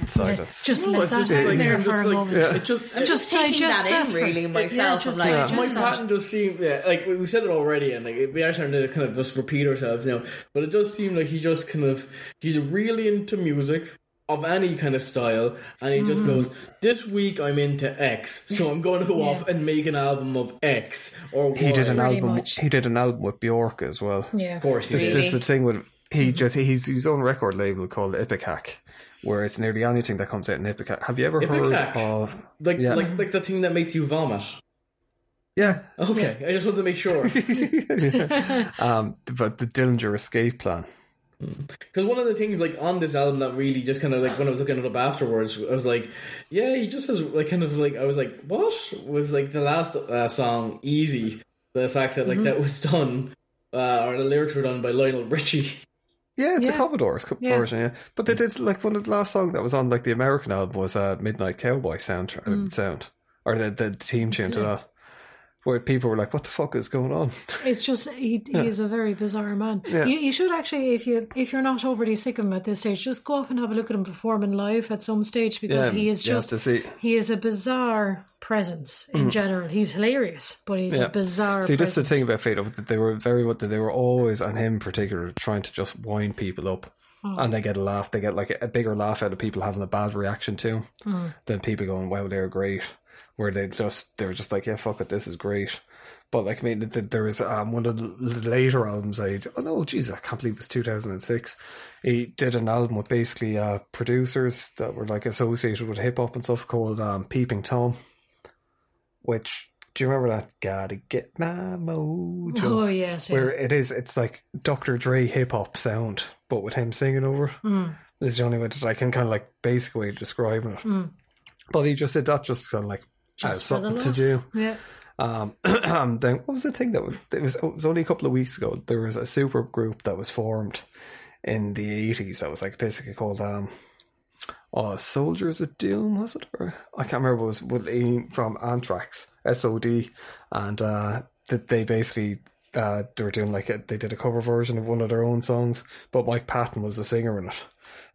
silence. Just let that sit there for a moment. I'm just taking that in really myself. I'm like, Mike Patton just seemed like we've said it already, and like we are starting to kind of just repeat ourselves now. But it does seem like he just he's really into music of any kind of style, and he just goes, this week I'm into X, so I'm going to go off and make an album of X or Y. He did an album with Bjork as well. Yeah, of course. This is the thing with he's his own record label called Ipecac, where it's nearly anything that comes out in Ipecac. Have you ever heard of like the thing that makes you vomit? Yeah. Okay, I just wanted to make sure. But the Dillinger Escape Plan. Because one of the things like on this album that really just kind of like when I was looking it up afterwards, I was like, yeah, he just has like kind of like I was like, what was like the last song Easy? The fact that like that was done or the lyrics were done by Lionel Richie. Yeah, it's a Commodore version, yeah. But they did like one of the last songs that was on like the American album was Midnight Cowboy sound or the theme tune to that. Where people were like, what the fuck is going on? It's just, he is a very bizarre man. Yeah. You should actually, if you're not overly sick of him at this stage, just go off and have a look at him performing live at some stage, because he is just, he is a bizarre presence in general. He's hilarious, but he's a bizarre presence. This is the thing about Fade Up, that they were always, and him in particular, trying to just wind people up. And they get a laugh. They get like a bigger laugh out of people having a bad reaction to him than people going, wow, they're great. Where they were just like, yeah, fuck it, this is great. But like, I mean, there was one of the later albums I can't believe it was 2006. He did an album with basically producers that were like associated with hip hop and stuff called Peeping Tom. Which, do you remember that? Gotta get my mojo. Oh yes, where it's like Dr. Dre hip hop sound, but with him singing over it. This is the only way that I can kind of like basic way of describing it. But he just said that just kind of like as something to do. Yeah. Then what was the thing it was only a couple of weeks ago, there was a super group that was formed in the 80s that was like basically called Soldiers of Doom, was it? Or I can't remember. It was with from Anthrax, SOD, and they basically they were doing they did a cover version of one of their own songs, but Mike Patton was the singer in it.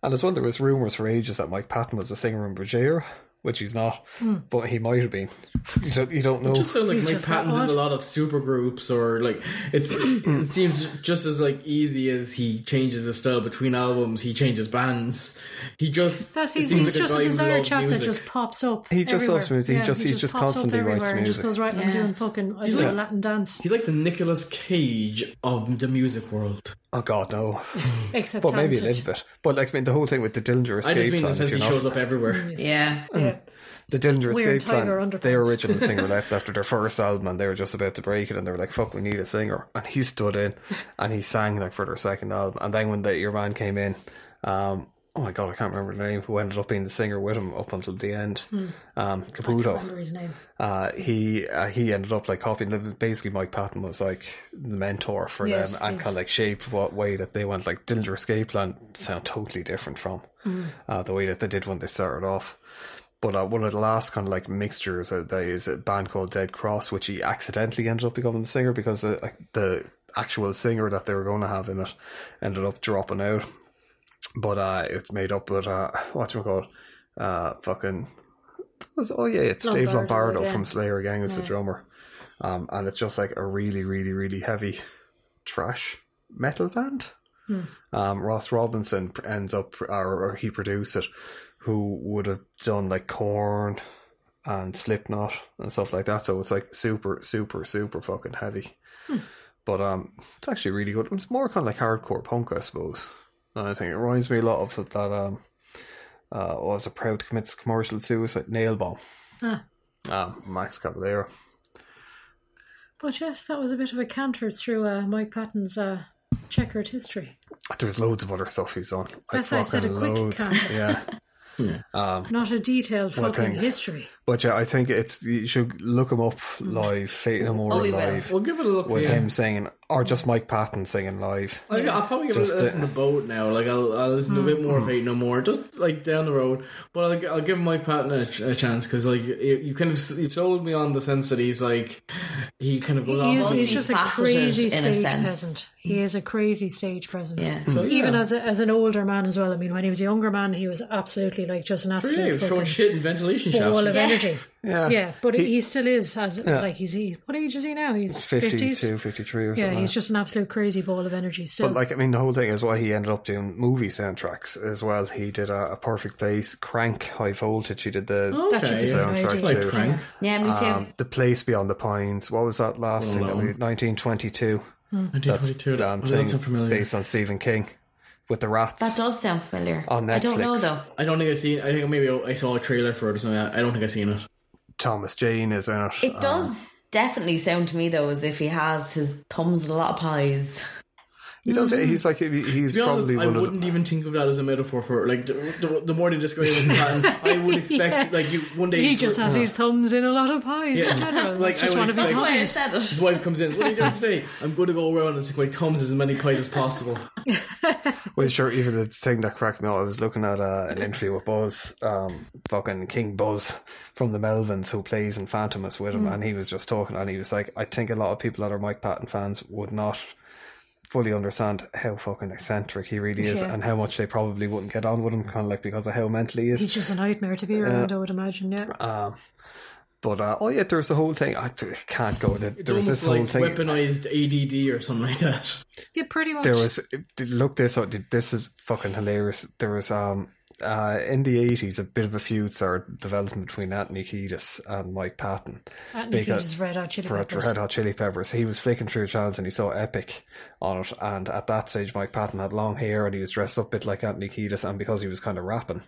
And as well, there was rumours for ages that Mike Patton was the singer in Bajir, which he's not, but he might have been. You don't know. It just sounds like Mike Patton's in a lot of super groups, or like it seems just as like easy as he changes the style between albums, he changes bands. He's just a bizarre chap that just pops up. He just loves music. He just constantly writes music. Just goes right. I'm doing fucking a Latin dance. He's like the Nicolas Cage of the music world. Oh God, no. Except but maybe a little bit. But like, I mean, the whole thing with the Dillinger Escape Plan. I just mean in the sense he shows up everywhere. Yeah. The Dillinger Escape Plan, their original singer left after their first album, and they were just about to break it, and they were like, fuck, we need a singer. And he stood in and he sang like for their second album. And then when your man came in, oh my God, I can't remember the name, who ended up being the singer with him up until the end, Caputo. I can't remember his name. He ended up like copying. Basically, Mike Patton was like the mentor for them, and kind of like shaped what way that they went. Like Dillinger Escape Plan sound totally different from the way that they did when they started off. But one of the last kind of like mixtures is a band called Dead Cross, which he accidentally ended up becoming the singer because the actual singer that they were going to have in it ended up dropping out. But it's made up with whatchamacallit, it's Dave Lombardo from Slayer Gang as the drummer, and it's just like a really, really, really heavy thrash metal band. Ross Robinson ends up, or he produced it, who would have done like Korn and Slipknot and stuff like that. So it's like super, super, super fucking heavy. But it's actually really good. It's more kind of like hardcore punk, I suppose. And I think it reminds me a lot of that was a proud to commit commercial suicide, Nail Bomb. Max Cavalera. But yes, that was a bit of a canter through Mike Patton's checkered history. There's loads of other stuff he's done. That's why I said a quick canter. Yeah. Not a detailed fucking history. But yeah, I think you should look him up live, Fate No More live. We'll give it a look with him singing, or just Mike Patton singing live. I'll probably give it a listen to both now. Like I'll listen to a bit more of Fate No More, just like down the road. But I'll give Mike Patton a chance, because like you've sold me on the sense that he's like, he kind of goes he's just a crazy stage peasant. He is a crazy stage presence. Yeah. So, even as an older man as well. I mean, when he was a younger man, he was absolutely like just an absolute he was throwing shit in ventilation shafts. ball of energy. Yeah. But he still is. Like what age is he now? He's 52, 53 or something. Yeah, he's just an absolute crazy ball of energy still. But like, I mean, the whole thing is why he ended up doing movie soundtracks as well. He did a Perfect Place, Crank, High Voltage. He did the soundtrack like too. Crank. Yeah, me too. The Place Beyond the Pines. What was that last thing? 1922. 1922. That's based on Stephen King with the rats. That does sound familiar. On Netflix. I don't know though. I don't think I've seen. I think maybe I saw a trailer for it or something. I don't think I've seen it. Thomas Jane is in it. It does definitely sound to me though as if he has his thumbs in a lot of pies. He does. He's like he's to be honest, probably. I wouldn't even think of that as a metaphor for like the more they describe it, I would expect like you one day he just has his thumbs in a lot of pies in general. Like, That's just one of his hobbies. His wife comes in. What are you doing today? I'm going to go around and stick my thumbs as many pies as possible. Well, sure. Even the thing that cracked me up, I was looking at an interview with Buzz, fucking King Buzz from the Melvins, who plays in Phantomas with him, and he was just talking, and he was like, I think a lot of people that are Mike Patton fans would not fully understand how fucking eccentric he really is, and how much they probably wouldn't get on with him, kind of like because of how mental he is. He's just a nightmare to be around, I would imagine. But there's the whole thing. I can't go. There was this like whole thing, weaponized ADD or something like that. Yeah, pretty much. There was this is fucking hilarious. There was in the 80s a bit of a feud started developing between Anthony Kiedis and Mike Patton. Anthony Kiedis Red Hot Chili Peppers. Red Hot Chili Peppers. He was flicking through channels and he saw Epic on it, and at that stage Mike Patton had long hair and he was dressed up a bit like Anthony Kiedis, and because he was kind of rapping,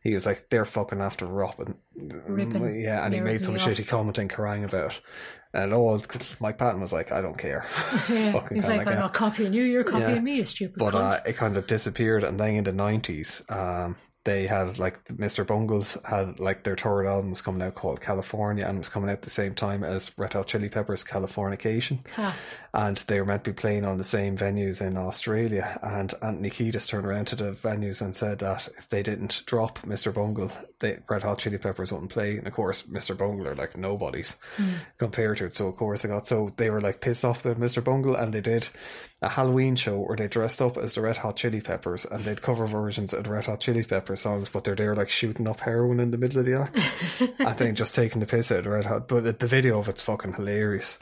he was like, they're fucking after ripping. Yeah, and he made some shitty comment in Kerrang about it. And Mike Patton was like, I don't care. Yeah, he's like, I'm not copying you, you're copying me, you stupid cunt. It kind of disappeared, and then in the 90s, they had like Mr. Bungles had like their third album was coming out called California, and it was coming out at the same time as Red Hot Chili Peppers' Californication. And they were meant to be playing on the same venues in Australia, and Anthony Kiedis turned around to the venues and said that if they didn't drop Mr. Bungle, Red Hot Chili Peppers wouldn't play. And of course Mr. Bungle are like nobodies compared to it, so of course they were like pissed off about Mr. Bungle, and they did a Halloween show where they dressed up as the Red Hot Chili Peppers and they'd cover versions of the Red Hot Chili Peppers songs, but they're there like shooting up heroin in the middle of the act and then just taking the piss out of the Red Hot. But the video of it's fucking hilarious.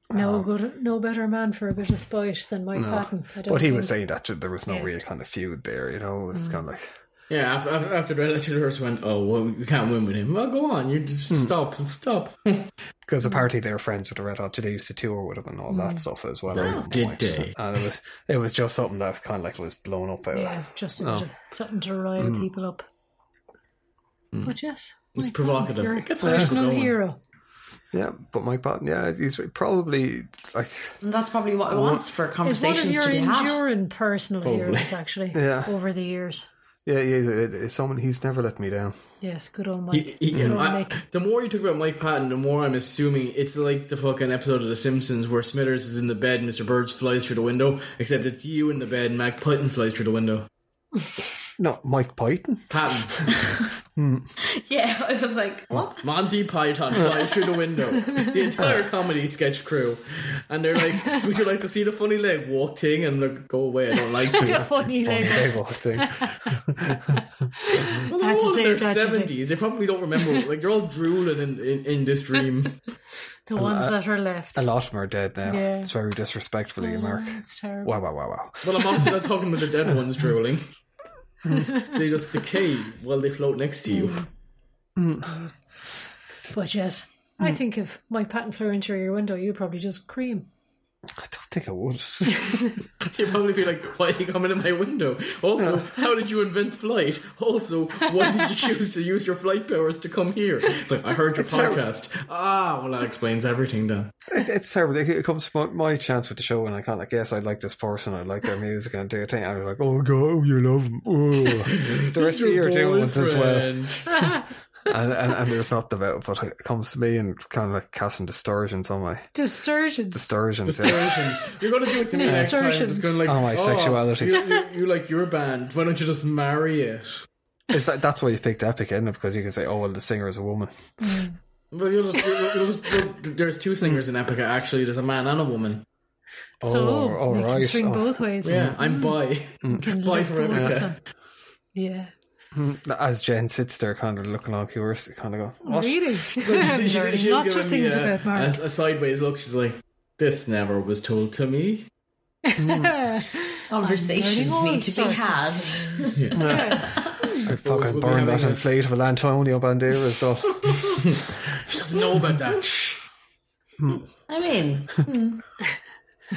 No better man for a bit of spite than Mike Patton. But he was saying that there was no real kind of feud there, you know. It was kind of like, yeah, after Red Hot Chili Peppers went, oh, well, we can't win with him. Well, go on, you just stop. Because apparently they were friends with the Red Hot. They used to tour with him and all that stuff as well. Oh, did they? And it was just something that kind of like was blown up out. Yeah, just something to rile people up. But yes, it's provocative. You're it gets a personal hero. Yeah, but Mike Patton, he's probably like... And that's probably what it wants for conversations to be had. It's one of your enduring personal heroes, actually, over the years. Yeah, it's someone, he's never let me down. Yes, good old Mike. The more you talk about Mike Patton, the more I'm assuming it's like the fucking episode of The Simpsons where Smithers is in the bed and Mr. Burns flies through the window, except it's you in the bed and Mike Patton flies through the window. No, Mike Python? Patton. Yeah, I was like, what? Monty Python flies through the window. The entire comedy sketch crew. And they're like, would you like to see the funny leg walk thing? And like, go away, I don't like to. The funny leg walk thing. Well, they're all in their 70s. They probably don't remember. Like, they're all drooling in this dream. The ones that are left. A lot of them are dead now. Yeah. It's very disrespectful of you, Mark. It's terrible. Wow. But I'm also not talking about the dead ones drooling. They just decay while they float next to you. But yes, I think if Mike Patton flew into your window, you'd probably just cream. I don't think I would. You'd probably be like, why are you coming in my window? Also, how did you invent flight? Also, why did you choose to use your flight powers to come here? It's like, I heard your podcast. Well, that explains everything then. It's terrible. It comes to my chance with the show, and I can't, like, yes, I like this person, I like their music, and do a thing. I'm like, oh God, you love them. Oh. The rest of you are doing ones as well. And there's nothing about it, but it comes to me and kind of like casting distortions on my... Distortions. You're going to do it to me next time. It's going to like, my sexuality. You like your band. Why don't you just marry it? That's why you picked Epic, isn't it? Because you can say, oh, well, the singer is a woman. But you'll just there's two singers in Epica, actually. There's a man and a woman. So they can swing both ways. Yeah, I'm bi. Bi for everything. Yeah. As Jen sits there kind of looking all curious, kind of go, what? Really? She's Lots of things me about Mark. a sideways look. She's like, this never was told to me. Conversations need to be had. I fucking burned that inflatable Antonio Banderas though. She doesn't know about that. I mean,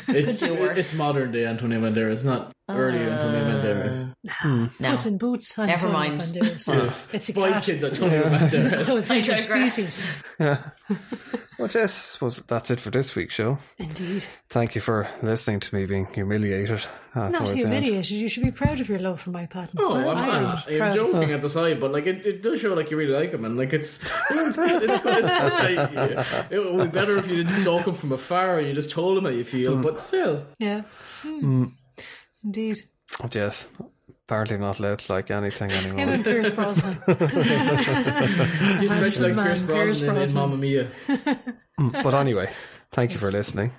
it's modern day Antonio Banderas, not early Antonio Banderas. No. Puss in Boots. Never Antonio mind. Banderas. It's a Spy cat. Kids Antonio Banderas. So it's interspecies. Yeah. Well, Jess, I suppose that's it for this week's show. Indeed. Thank you for listening to me being humiliated. Not humiliated. You should be proud of your love for Mike Pattons. Oh, I'm not. I'm joking at the side, but like it does show like you really like him, and like it's good. It's good. It would be better if you didn't stalk him from afar and you just told him how you feel. But still, yeah, indeed. Jess, apparently not allowed to like anything anymore. Him and Pierce Brosnan. He especially likes Pierce Brosnan in Mamma Mia. But anyway, thank you for listening.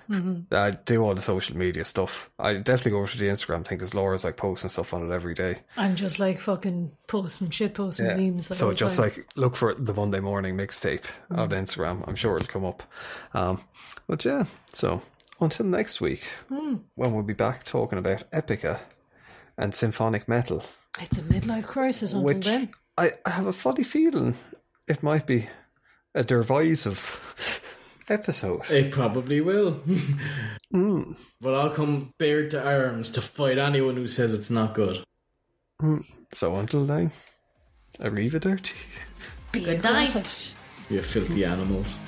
I do all the social media stuff. I definitely go over to the Instagram thing because Laura's like posting stuff on it every day. I'm just like fucking posting memes. So just like look for the Monday morning mixtape on Instagram. I'm sure it'll come up. But yeah, so until next week, when we'll be back talking about Epica and symphonic metal. It's a midlife crisis until then. I have a funny feeling it might be a divisive episode. It probably will. But I'll come bared to arms to fight anyone who says it's not good. So until then, arrivederci. Good night. You filthy animals.